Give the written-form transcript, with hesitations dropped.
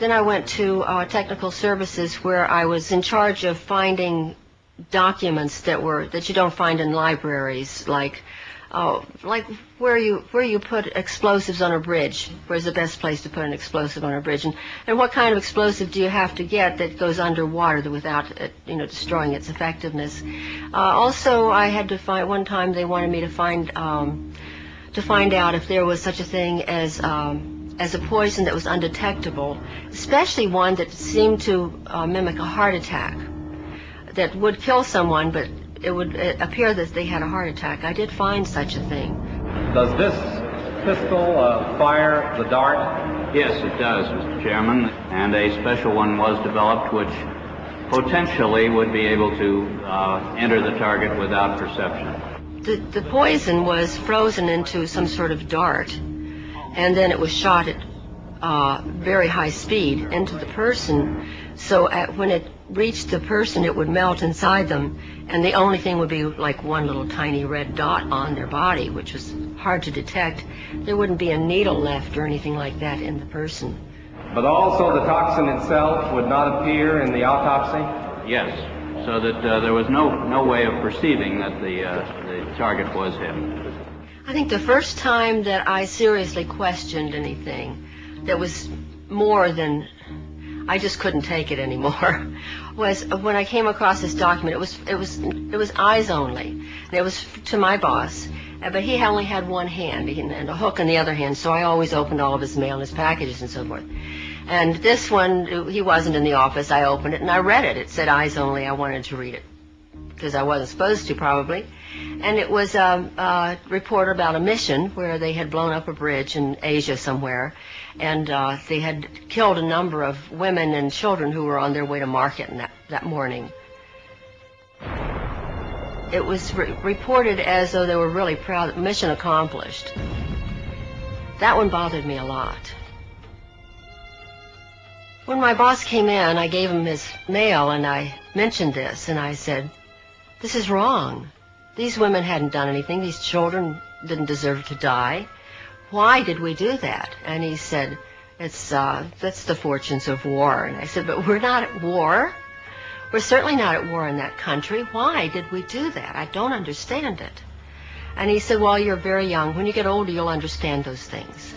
Then I went to technical services, where I was in charge of finding documents that you don't find in libraries, like where you put explosives on a bridge. Where's the best place to put an explosive on a bridge, and what kind of explosive do you have to get that goes underwater without it, destroying its effectiveness. Also, I had to find, one time they wanted me to find out if there was such a thing as a poison that was undetectable, especially one that seemed to mimic a heart attack, that would kill someone, but it would appear that they had a heart attack. I did find such a thing. Does this pistol fire the dart? Yes, it does, Mr. Chairman, and a special one was developed which potentially would be able to enter the target without perception. The poison was frozen into some sort of dart, and then it was shot at very high speed into the person, so when it reached the person, it would melt inside them, and the only thing would be like one little tiny red dot on their body, which was hard to detect. There wouldn't be a needle left or anything like that in the person. But also the toxin itself would not appear in the autopsy? Yes, so that there was no way of perceiving that the target was him. I think the first time that I seriously questioned anything that was more than I just couldn't take it anymore was when I came across this document. It was eyes only, and it was to my boss, but he only had one hand and a hook in the other hand, so I always opened all of his mail and his packages and so forth. And this one, he wasn't in the office. I opened it and I read it. It said eyes only. I wanted to read it because I wasn't supposed to, probably. And it was a report about a mission where they had blown up a bridge in Asia somewhere, and they had killed a number of women and children who were on their way to market that morning. It was reported as though they were really proud, mission accomplished. That one bothered me a lot. When my boss came in, I gave him his mail and I mentioned this, and I said, "This is wrong. These women hadn't done anything. These children didn't deserve to die. Why did we do that?" And he said, that's the fortunes of war. And I said, "But we're not at war. We're certainly not at war in that country. Why did we do that? I don't understand it." And he said, "Well, you're very young. When you get older, you'll understand those things."